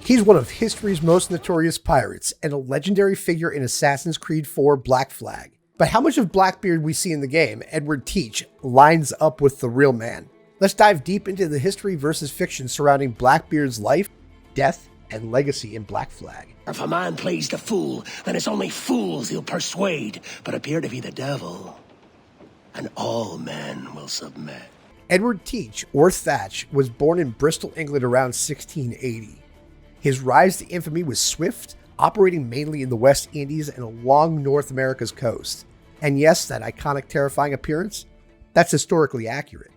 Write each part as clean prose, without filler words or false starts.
He's one of history's most notorious pirates and a legendary figure in Assassin's Creed 4 Black Flag. But how much of Blackbeard we see in the game, Edward Teach, lines up with the real man? Let's dive deep into the history versus fiction surrounding Blackbeard's life, death, and legacy in Black Flag. If a man plays the fool, then it's only fools he'll persuade, but appear to be the devil, and all men will submit. Edward Teach, or Thatch, was born in Bristol, England around 1680. His rise to infamy was swift, operating mainly in the West Indies and along North America's coast. And yes, that iconic, terrifying appearance, that's historically accurate.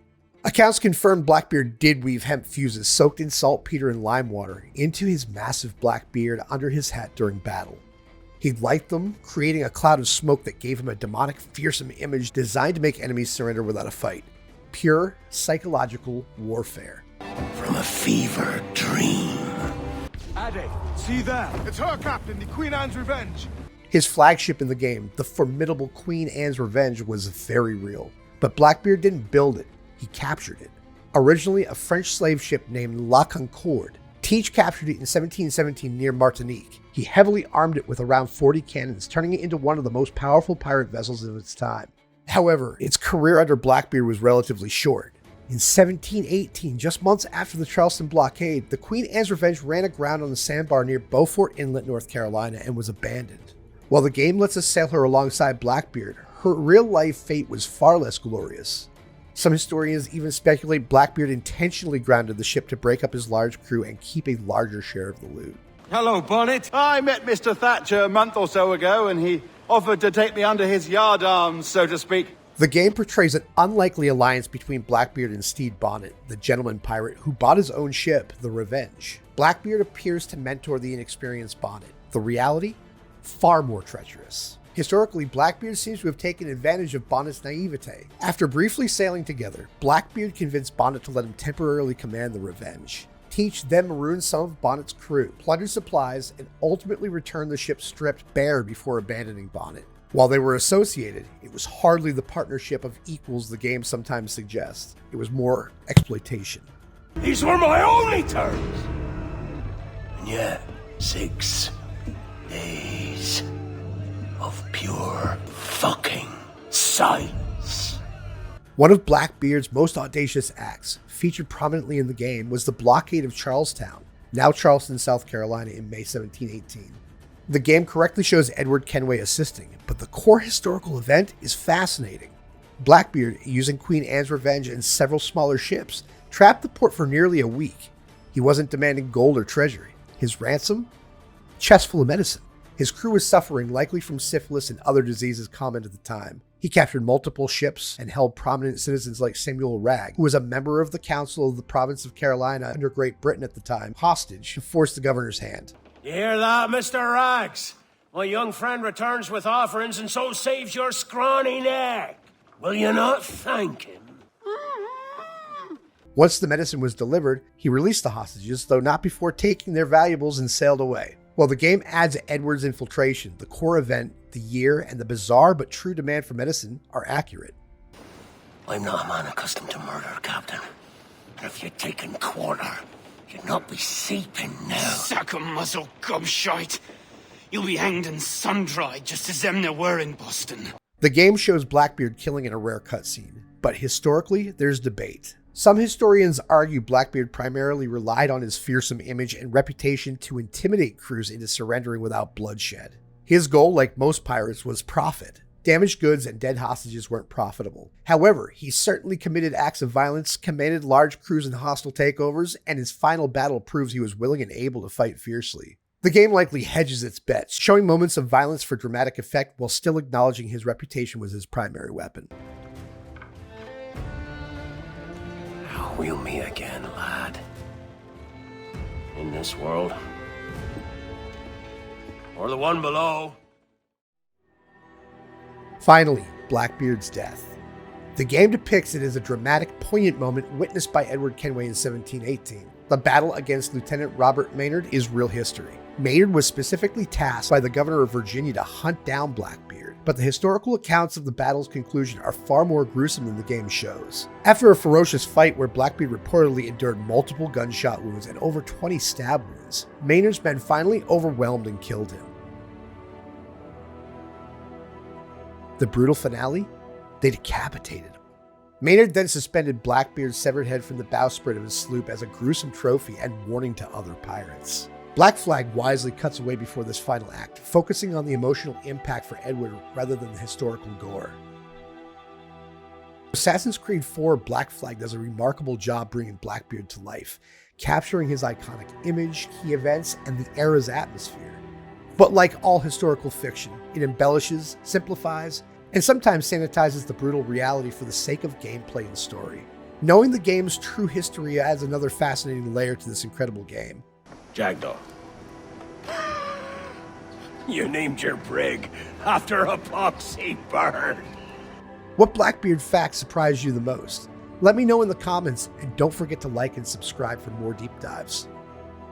Accounts confirm Blackbeard did weave hemp fuses soaked in saltpeter and lime water into his massive black beard under his hat during battle. He'd light them, creating a cloud of smoke that gave him a demonic, fearsome image designed to make enemies surrender without a fight. Pure psychological warfare. From a fever dream. Ade, see there? It's her, Captain, the Queen Anne's Revenge. His flagship in the game, the formidable Queen Anne's Revenge, was very real. But Blackbeard didn't build it, he captured it. Originally a French slave ship named La Concorde, Teach captured it in 1717 near Martinique. He heavily armed it with around 40 cannons, turning it into one of the most powerful pirate vessels of its time. However, its career under Blackbeard was relatively short. In 1718, just months after the Charleston blockade, the Queen Anne's Revenge ran aground on the sandbar near Beaufort Inlet, North Carolina, and was abandoned. While the game lets us sail her alongside Blackbeard, her real-life fate was far less glorious. Some historians even speculate Blackbeard intentionally grounded the ship to break up his large crew and keep a larger share of the loot. Hello, Bonnet. I met Mr. Thatcher a month or so ago, and he offered to take me under his yardarms, so to speak. The game portrays an unlikely alliance between Blackbeard and Stede Bonnet, the gentleman pirate who bought his own ship, the Revenge. Blackbeard appears to mentor the inexperienced Bonnet. The reality? Far more treacherous. Historically, Blackbeard seems to have taken advantage of Bonnet's naivete. After briefly sailing together, Blackbeard convinced Bonnet to let him temporarily command the Revenge. Teach then marooned some of Bonnet's crew, plundered supplies, and ultimately returned the ship stripped bare before abandoning Bonnet. While they were associated, it was hardly the partnership of equals the game sometimes suggests. It was more exploitation. These were my only terms! And yet, 6 days of pure fucking science. One of Blackbeard's most audacious acts, featured prominently in the game, was the blockade of Charlestown, now Charleston, South Carolina, in May 1718. The game correctly shows Edward Kenway assisting, but the core historical event is fascinating. Blackbeard, using Queen Anne's Revenge and several smaller ships, trapped the port for nearly a week. He wasn't demanding gold or treasure. His ransom? Chest full of medicine. His crew was suffering, likely from syphilis and other diseases common at the time. He captured multiple ships and held prominent citizens like Samuel Wragg, who was a member of the Council of the Province of Carolina under Great Britain at the time, hostage to force the governor's hand. You hear that, Mr. Rags? My young friend returns with offerings and so saves your scrawny neck. Will you not thank him? Once the medicine was delivered, he released the hostages, though not before taking their valuables and sailed away. While the game adds Edward's infiltration, the core event, the year, and the bizarre but true demand for medicine are accurate. I'm not a man accustomed to murder, Captain. And if you'd taken quarter, you'd not be seeping now. Sack a muzzle, gobshite. You'll be hanged and sun-dried just as them there were in Boston. The game shows Blackbeard killing in a rare cutscene, but historically, there's debate. Some historians argue Blackbeard primarily relied on his fearsome image and reputation to intimidate crews into surrendering without bloodshed. His goal, like most pirates, was profit. Damaged goods and dead hostages weren't profitable. However, he certainly committed acts of violence, commanded large crews in hostile takeovers, and his final battle proves he was willing and able to fight fiercely. The game likely hedges its bets, showing moments of violence for dramatic effect while still acknowledging his reputation was his primary weapon. We'll meet again, lad. In this world. Or the one below. Finally, Blackbeard's death. The game depicts it as a dramatic, poignant moment witnessed by Edward Kenway in 1718. The battle against Lieutenant Robert Maynard is real history. Maynard was specifically tasked by the governor of Virginia to hunt down Blackbeard. but the historical accounts of the battle's conclusion are far more gruesome than the game shows. After a ferocious fight where Blackbeard reportedly endured multiple gunshot wounds and over 20 stab wounds, Maynard's men finally overwhelmed and killed him. The brutal finale? They decapitated him. Maynard then suspended Blackbeard's severed head from the bowsprit of his sloop as a gruesome trophy and warning to other pirates. Black Flag wisely cuts away before this final act, focusing on the emotional impact for Edward rather than the historical gore. Assassin's Creed 4 Black Flag does a remarkable job bringing Blackbeard to life, capturing his iconic image, key events, and the era's atmosphere. But like all historical fiction, it embellishes, simplifies, and sometimes sanitizes the brutal reality for the sake of gameplay and story. Knowing the game's true history adds another fascinating layer to this incredible game. Jackdaw. You named your brig after a poxy bird. What Blackbeard fact surprised you the most? Let me know in the comments, and don't forget to like and subscribe for more deep dives.